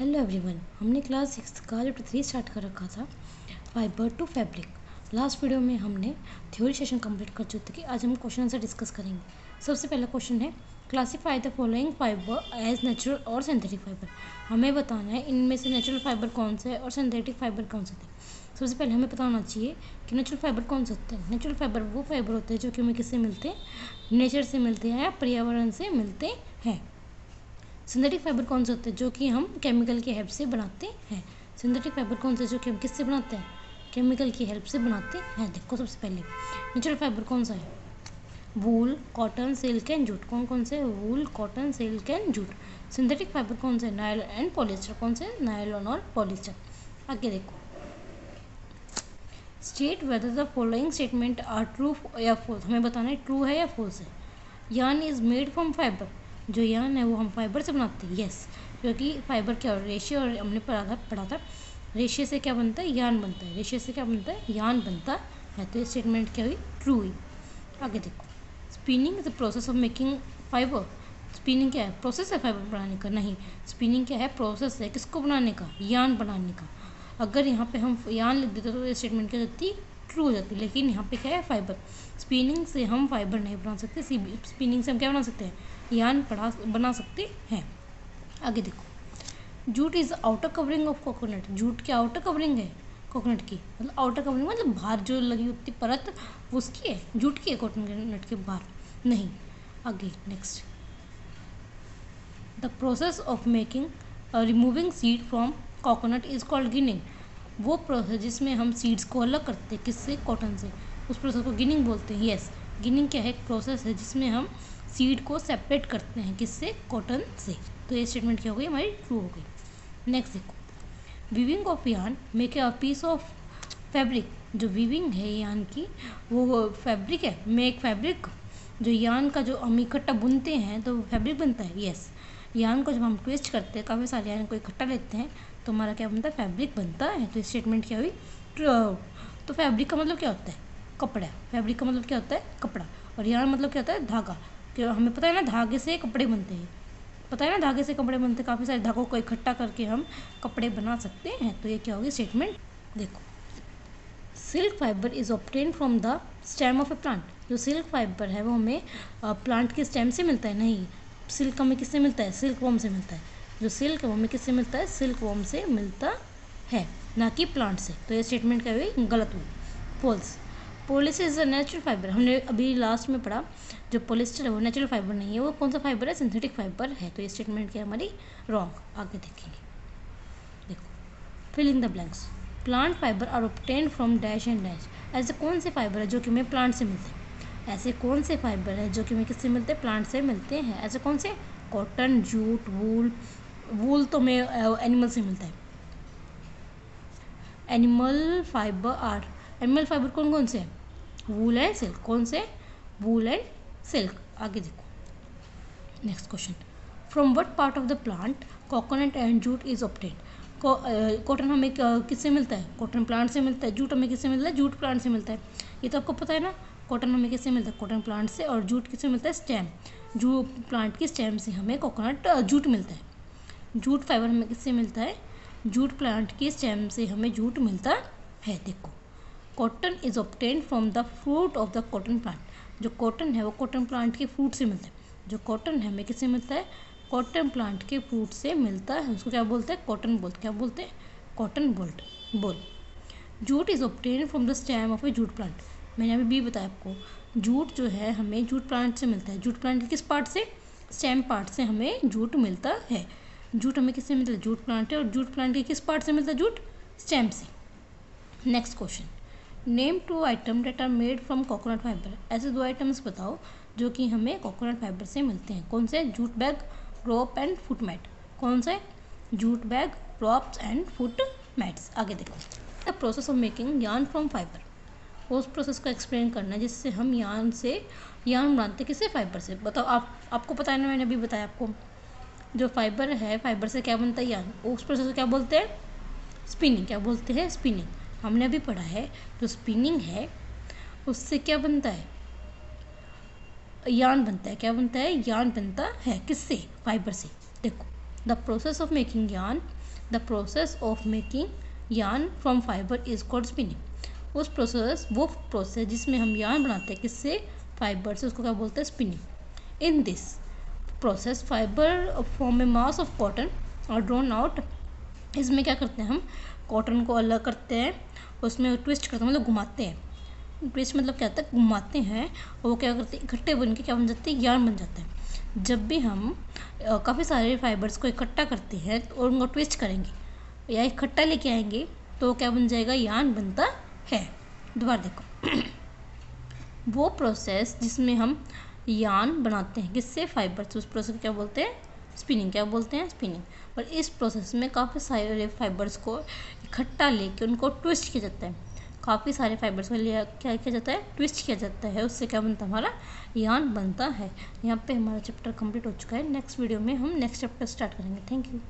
Hello everyone, हमने class 6 का chapter 3 start कर रखा था, fibre to fabric. Last video में हमने थ्योरी सेशन कंप्लीट कर चुके थे। आज हम क्वेश्चन आंसर डिस्कस करेंगे। सबसे पहला क्वेश्चन है, classify the following fibre as natural और सिंथेटिक फाइबर। हमें बताना है इनमें से नेचुरल फाइबर कौन से है और सिंथेटिक फाइबर कौन से थे। सबसे पहले हमें पता होना चाहिए कि नेचुरल फाइबर कौन से होते हैं। नेचुरल फाइबर वो फाइबर होते हैं जो कि हमें किससे मिलते हैं, नेचर से मिलते हैं या पर्यावरण से मिलते हैं। सिंथेटिक फाइबर कौन से होते हैं जो कि हम केमिकल की हेल्प से बनाते हैं। सिंथेटिक फाइबर कौन से जो कि हम किससे बनाते हैं, केमिकल की हेल्प से बनाते हैं। देखो सबसे पहले नेचुरल फाइबर कौन सा है, wool, cotton, silk and jute. कौन कौन से, wool, cotton, silk and jute. Synthetic fibre कौन से, नायलॉन एंड पॉलिएस्टर। कौन से, नायलॉन और पॉलिएस्टर। आगे देखो, state whether the following statement are true या फॉल्स। हमें बताना है ट्रू है या फॉल्स है। Yarn is made from fibre, जो यार्न है वो हम फाइबर से बनाते हैं। यस, क्योंकि फाइबर क्या, रेशे, और हमने पढ़ा था रेशे से क्या बनता है, यार्न बनता है। रेशे से क्या बनता है, यार्न बनता है। तो ये स्टेटमेंट क्या हुई, ट्रू हुई। आगे देखो, spinning is the process of making fibre. Spinning क्या है, प्रोसेस है फाइबर बनाने का? नहीं, स्पिनिंग क्या है, प्रोसेस है किसको बनाने का, यार्न बनाने का। अगर यहाँ पे हम यार्न लिख देते तो ये स्टेटमेंट क्या होती, ट्रू हो जाती। लेकिन यहाँ पे क्या है, फाइबर। स्पिनिंग से हम फाइबर नहीं बना सकते, स्पिनिंग से हम क्या बना सकते हैं, यार्न बना सकते हैं। आगे देखो, jute is outer covering of coconut. Jute क्या आउटर कवरिंग है कोकोनट की, मतलब आउटर कवरिंग मतलब बाहर जो लगी होती परत उसकी है, जूट की है कोकोनट के बाहर नहीं। आगे next, the process of making removing seed from coconut is called ginning. वो प्रोसेस जिसमें हम सीड्स को अलग करते हैं किससे, कॉटन से, उस प्रोसेस को गिनिंग बोलते हैं। यस, गिनिंग क्या है, एक प्रोसेस है जिसमें हम सीड को सेपरेट करते हैं किससे, कॉटन से। तो ये स्टेटमेंट क्या हो गई, हमारी ट्रू हो गई। नेक्स्ट देखो, weaving of yarn make a piece of fabric. जो वीविंग है यार्न की वो फैब्रिक है, मेक फैब्रिक। जो यार्न का जो हम इकट्ठा बुनते हैं तो फैब्रिक बनता है। यस, यार्न को जब हम ट्विस्ट करते हैं, काफ़ी सारे यार्न को इकट्ठा लेते हैं तो हमारा क्या बनता है, फैब्रिक बनता है। तो स्टेटमेंट क्या हुई, तो फैब्रिक का मतलब क्या होता है, कपड़ा। फैब्रिक का मतलब क्या होता है, कपड़ा। और यार्न मतलब क्या होता है, धागा। क्यों, हमें पता है ना धागे से कपड़े बनते हैं, पता है ना धागे से कपड़े बनते हैं। काफ़ी सारे धागों को इकट्ठा करके हम कपड़े बना सकते हैं। तो ये क्या होगी स्टेटमेंट। देखो, silk fibre is obtain from the stem of A plant. जो सिल्क फाइबर है वो हमें प्लांट के स्टेम से मिलता है। नहीं, सिल्क हमें किससे मिलता है, सिल्क वॉर्म से मिलता है। जो सिल्क है वो हमें किससे मिलता है, सिल्क वॉर्म से मिलता है, ना कि प्लांट से। तो ये स्टेटमेंट क्या हुई, गलत हुई, false. Polyester is a natural fibre. हमने अभी लास्ट में पढ़ा जो पॉलिस्टर है वो नेचुरल फाइबर नहीं है, वो कौन सा फाइबर है, सिंथेटिक फाइबर है। तो ये स्टेटमेंट क्या है हमारी, रॉन्ग। आगे देखेंगे, देखो, fill in the blanks. Plant fibre are obtained from dash and dash. ऐसे कौन से फाइबर है जो कि हमें प्लांट से मिलते हैं, ऐसे कौन से फाइबर है जो कि हमें किससे मिलते हैं, प्लांट से मिलते हैं। ऐसे कौन से, कॉटन, जूट, वूल। वूल तो हमें एनिमल से मिलता है। Animal fibre are, animal fibre कौन कौन से हैं, वूल एंड सिल्क। कौन से, वूल एंड सिल्क। आगे देखो, next question, from what part of the plant coconut and jute is obtained. Cotton हमें किससे मिलता है, कॉटन प्लांट से मिलता है। जूट हमें किससे मिलता है, जूट प्लांट से मिलता है। ये तो आपको पता है ना, कॉटन हमें किससे मिलता है, कॉटन प्लांट से। और जूट किससे मिलता है, स्टेम। जूट प्लांट की स्टेम से हमें कोकोनट जूट मिलता है। जूट फाइबर हमें किससे मिलता है, जूट प्लांट की स्टेम से हमें जूट मिलता है। देखो, cotton is obtained from the fruit of the cotton plant. जो कॉटन है वो कॉटन प्लांट के फ्रूट से मिलता है। जो कॉटन है हमें किससे मिलता है, कॉटन प्लांट के फ्रूट से मिलता है। उसको क्या बोलते हैं, कॉटन बोल्ट। क्या बोलते हैं, कॉटन बोल्ट बोल। Jute is obtained from the stem of A jute plant. मैंने अभी भी बताया आपको, जूट जो है हमें जूट प्लांट से मिलता है। जूट प्लांट के किस पार्ट से, स्टेम पार्ट से हमें जूट मिलता है। जूट हमें किससे मिलता है, जूट प्लांट है। और जूट प्लांट के किस पार्ट से मिलता है, जूट स्टेम से। Next question, name 2 item that are made from coconut fibre. ऐसे 2 आइटम्स बताओ जो कि हमें कोकोनट फाइबर से मिलते हैं। कौन से, jute bag, rope and foot mat. कौन से, jute bag, ropes and foot mats. आगे देखो, the process of making yarn from fibre. उस प्रोसेस को एक्सप्लेन करना है जिससे हम यार्न बनाते हैं किससे, फाइबर से। बताओ, आपको पता है ना, मैंने अभी बताया आपको, जो फाइबर है, फाइबर से क्या बनता है, यार्न। उस प्रोसेस को क्या बोलते हैं, स्पिनिंग। क्या बोलते हैं, स्पिनिंग। हमने अभी पढ़ा है जो स्पिनिंग है उससे क्या बनता है, यार्न बनता है। क्या बनता है, यार्न बनता है किससे, फाइबर से। देखो, the process of making yarn the process of making yarn from fibre is called spinning. वो प्रोसेस जिसमें हम यार्न बनाते हैं किससे, फाइबर से, उसको क्या बोलते हैं, spinning. In this process fibre form A mass of cotton और ड्रॉन आउट। इसमें क्या करते हैं हम, कॉटन को अलग करते हैं, उसमें ट्विस्ट करते हैं, मतलब घुमाते हैं। ट्विस्ट मतलब क्या होता है, घुमाते हैं, और वो क्या करते हैं, इकट्ठे बन के क्या बन जाते हैं, यार्न बन जाता है। जब भी हम काफ़ी सारे फाइबर्स को इकट्ठा करते हैं और उनको ट्विस्ट करेंगे या इकट्ठा लेके आएंगे तो क्या बन जाएगा, यार्न बनता है। दोबारा देखो, वो प्रोसेस जिसमें हम यार्न बनाते हैं किससे, फाइबर से, उस प्रोसेस को क्या बोलते हैं, स्पिनिंग। क्या बोलते हैं, स्पिनिंग। और इस प्रोसेस में काफ़ी सारे फाइबर्स को इकट्ठा लेके उनको ट्विस्ट किया जाता है। काफ़ी सारे फाइबर्स को लिया क्या किया जाता है, ट्विस्ट किया जाता है, उससे क्या बनता है, हमारा यार्न बनता है। यहाँ पे हमारा चैप्टर कंप्लीट हो चुका है। नेक्स्ट वीडियो में हम नेक्स्ट चैप्टर स्टार्ट करेंगे। Thank you.